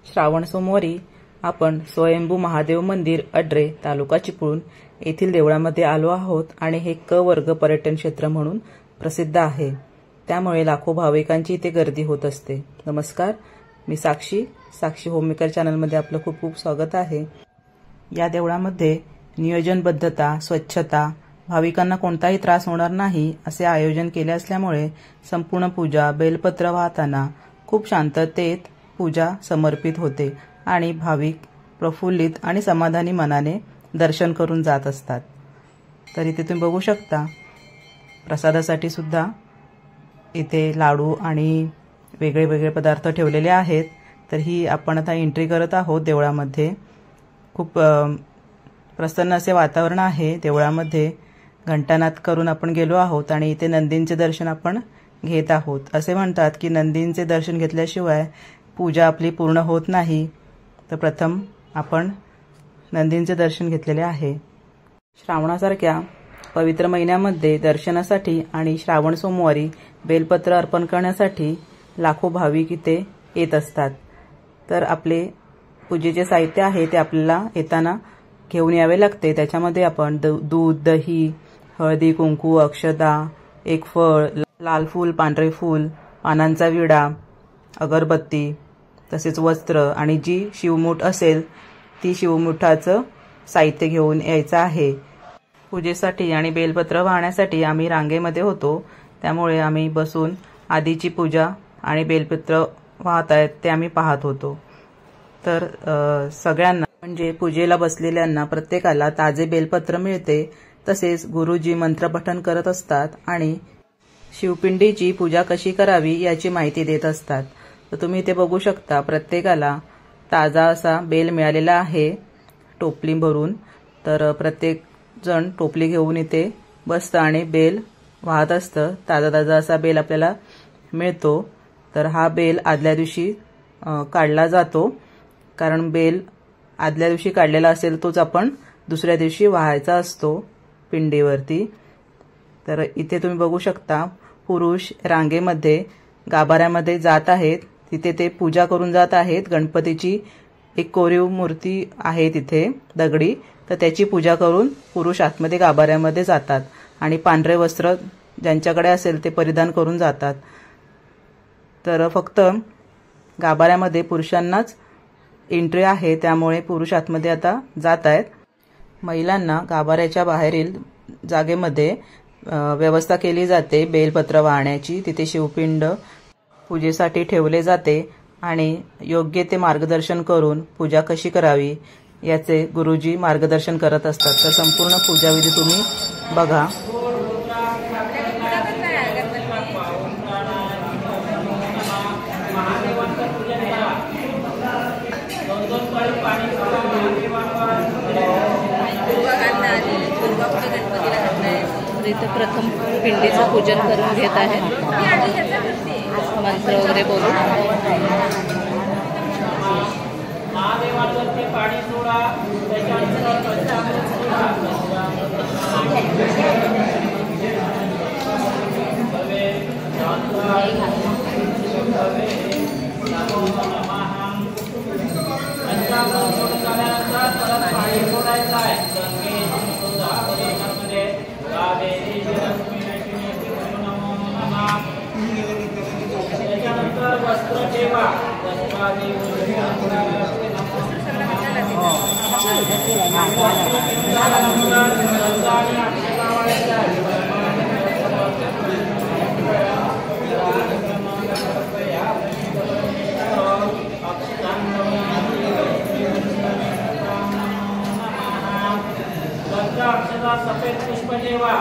श्रावण सोमवारी आपण स्वयंभू महादेव मंदिर अड्रे तालुका चिपळूण येथील देवळामध्ये आलो आहोत आणि हे क वर्ग पर्यटन क्षेत्र म्हणून प्रसिद्ध आहे। त्यामुळे लाखो भाविकांची इथे गर्दी होत असते। नमस्कार, मी साक्षी होममेकर चॅनलमध्ये आपलं खूप खूप स्वागत आहे। या देवळामध्ये नियोजनबद्धता, स्वच्छता, भाविकांना कोणताही त्रास होणार नाही असे आयोजन केले असल्यामुळे संपूर्ण पूजा बेलपत्र वाहताना खूप शांततेत पूजा समर्पित होते आणि भाविक प्रफुल्लित आणि समाधानी मनाने दर्शन करून जात असतात। तर इथे तुम्ही बघू शकता प्रसादासाठी सुद्धा इथे लाडू आणि वेगळे वेगळे पदार्थ ठेवलेले आहेत। तर ही आपण आता एंट्री करत आहोत देवळामध्ये। खूप प्रसन्न असे वातावरण आहे देवळामध्ये। घंटानाद करून आपण गेलो आहोत आणि इथे नंदींचे दर्शन आपण घेत आहोत। असे म्हणतात की नंदींचे दर्शन घेतल्याशिवाय पूजा आपली पूर्ण होत नाही। तर प्रथम आपण नंदींचे दर्शन घेतलेले आहे। श्रावणासारख्या पवित्र महिन्यामध्ये दर्शनासाठी आणि श्रावण सोमवारी बेलपत्र अर्पण करण्यासाठी लाखो भाविक इथे येत असतात। तर आपले पूजेचे साहित्य आहे ते आपल्याला येताना घेऊन यावे लागते। त्याच्यामध्ये आपण दूध, दही, हळदी, कुंकू, अक्षता, एक फळ, लाल फूल, पांढरे फूल, पानांचा विडा, अगरबत्ती, तसेच वस्त्र आणि जी शिवमूठ असेल ती शिवमुठाचं साहित्य घेऊन यायचं आहे। पूजेसाठी आणि बेलपत्र वाहण्यासाठी आम्ही रांगेमध्ये होतो, त्यामुळे आम्ही बसून आधीची पूजा आणि बेलपत्र वाहत आहेत ते आम्ही पाहत होतो। तर सगळ्यांना म्हणजे पूजेला बसलेल्यांना प्रत्येकाला ताजे बेलपत्र मिळते। तसेच गुरुजी मंत्रपठण करत असतात आणि शिवपिंडीची पूजा कशी करावी याची माहिती देत असतात। तर तुम्ही इथे बघू शकता प्रत्येकाला ताजा असा बेल मिळालेला आहे टोपली भरून। तर प्रत्येक जण टोपली घेऊन इथे बसतं आणि बेल वाहत असतं। ताजा ताजा असा बेल आपल्याला मिळतो। तर हा बेल आदल्या दिवशी काढला जातो, कारण बेल आदल्या दिवशी काढलेला असेल तोच आपण दुसऱ्या दिवशी वाहायचा असतो पिंडीवरती। तर इथे तुम्ही बघू शकता पुरुष रांगेमध्ये गाभाऱ्यामध्ये जात आहेत। तिथे ते पूजा करून जात आहेत। गणपतीची एक कोरीव मूर्ती आहे तिथे दगडी, तर त्याची पूजा करून पुरुष आतमध्ये गाभाऱ्यामध्ये जातात आणि पांढरे वस्त्र ज्यांच्याकडे असेल ते परिधान करून जातात। तर फक्त गाभाऱ्यामध्ये पुरुषांनाच एंट्री आहे, त्यामुळे पुरुष आतमध्ये आता जात आहेत। महिलांना गाभाऱ्याच्या बाहेरील जागेमध्ये व्यवस्था केली जाते बेलपत्र वाहण्याची। तिथे शिवपिंड पूजेसाठी ठेवले जाते आणि योग्य ते मार्गदर्शन करून पूजा कशी करावी याचे गुरुजी मार्गदर्शन करत असतात। तर संपूर्ण पूजाविधी तुम्ही बघा। इथे प्रथम पिंडीचं पूजन करून घेत आहे, मंत्र वगैरे बोलून। सफेद पुष्प जेवा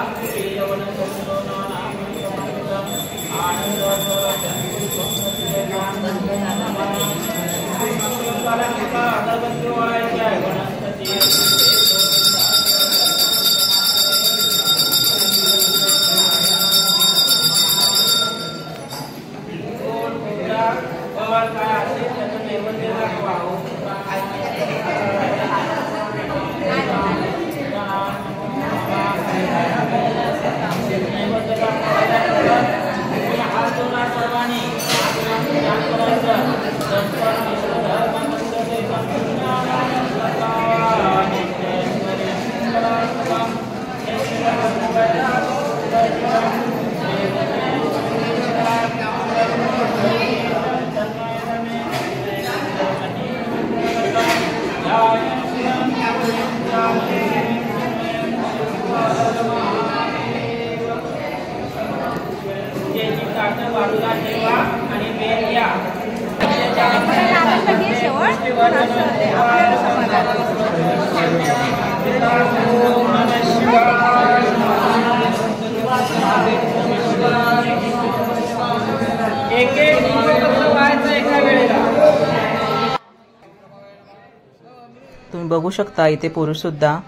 तुम्ही बघू शकता इथे पुरुषसुद्धा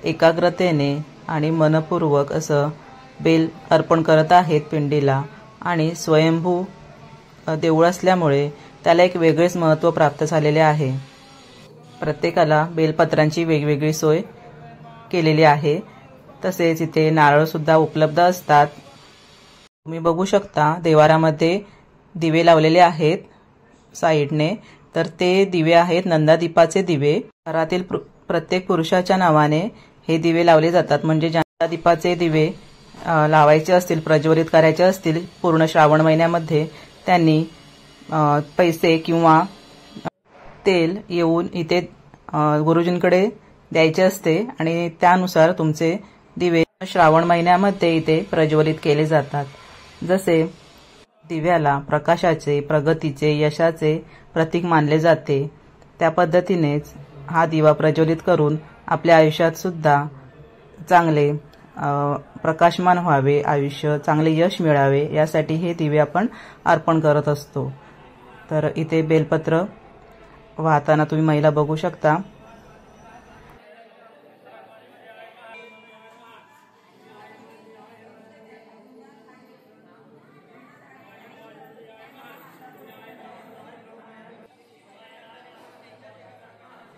एकाग्रतेने आणि मनपूर्वक असं बेल अर्पण करत आहेत पिंडीला. आणि स्वयंभू देऊळ असल्यामुळे त्याला एक वेगळेच महत्त्व प्राप्त झालेले आहे. प्रत्येकाला बेलपत्रांची वेगवेगळी सोय केलेली आहे. तसेच इथे नारळसुद्धा उपलब्ध असतात. तुम्ही बघू शकता देवारामध्ये दिवे लावलेले आहेत साईडने. तर ते दिवे आहेत नंदादीपाचे दिवे. घरातील प्रत्येक पुरुषाच्या नावाने हे दिवे लावले जातात. म्हणजे ज्यांना दीपाचे दिवे लावायचे असतील, प्रज्वलित करायचे असतील पूर्ण श्रावण महिन्यामध्ये, त्यांनी पैसे किंवा तेल येऊन इथे गुरुजींकडे द्यायचे असते आणि त्यानुसार तुमचे दिवे श्रावण महिन्यामध्ये इथे प्रज्वलित केले जातात. जसे दिव्याला प्रकाशाचे, प्रगतीचे, यशाचे प्रतीक मानले जाते, त्या पद्धतीनेच हा दिवा प्रज्वलित करून आपल्या आयुष्यात सुद्धा चांगले प्रकाशमान व्हावे, आयुष्य चांगले यश मिळावे यासाठी हे दिवे आपण अर्पण करत असतो. तर इथे बेलपत्र वाहताना तुम्ही महिला बघू शकता.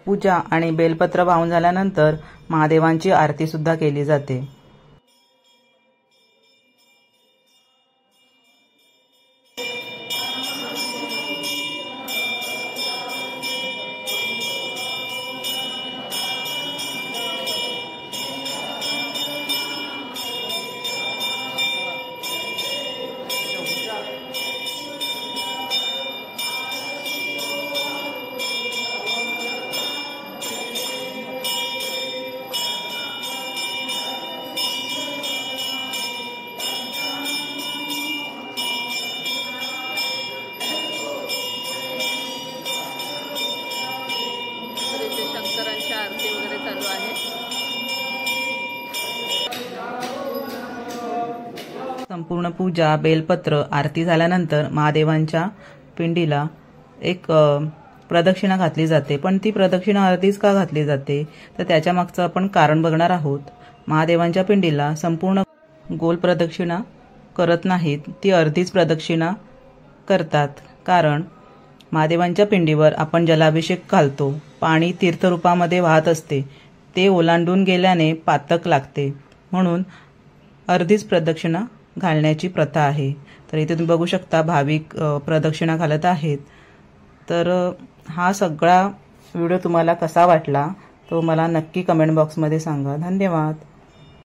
पूजा आणि बेलपत्र वाहून झाल्यानंतर महादेवांची आरती सुद्धा केली जाते. शंकरांची आरती वगैरे चालू आहे. संपूर्ण पूजा, बेलपत्र, आरती झाल्यानंतर महादेवांच्या पिंडीला एक प्रदक्षिणा घातली जाते. पण ती प्रदक्षिणा अर्धीच का घातली जाते तर त्याच्या मागचं आपण कारण बघणार आहोत. महादेवांच्या पिंडीला संपूर्ण गोल प्रदक्षिणा करत नाहीत, ती अर्धीच प्रदक्षिणा करतात. कारण महादेवांच्या पिंडीवर आपण जलाभिषेक घालतो. पाणी तीर्थरूपामध्ये वाहत असते, ते ओलांडून गेल्याने पातक लागते, म्हणून अर्धीच प्रदक्षिणा घालण्याची प्रथा आहे. तर इथे तुम्ही बघू शकता भाविक प्रदक्षिणा घालत आहेत. तर हा सगळा व्हिडिओ तुम्हाला कसा वाटला तो मला नक्की कमेंट बॉक्समध्ये सांगा. धन्यवाद.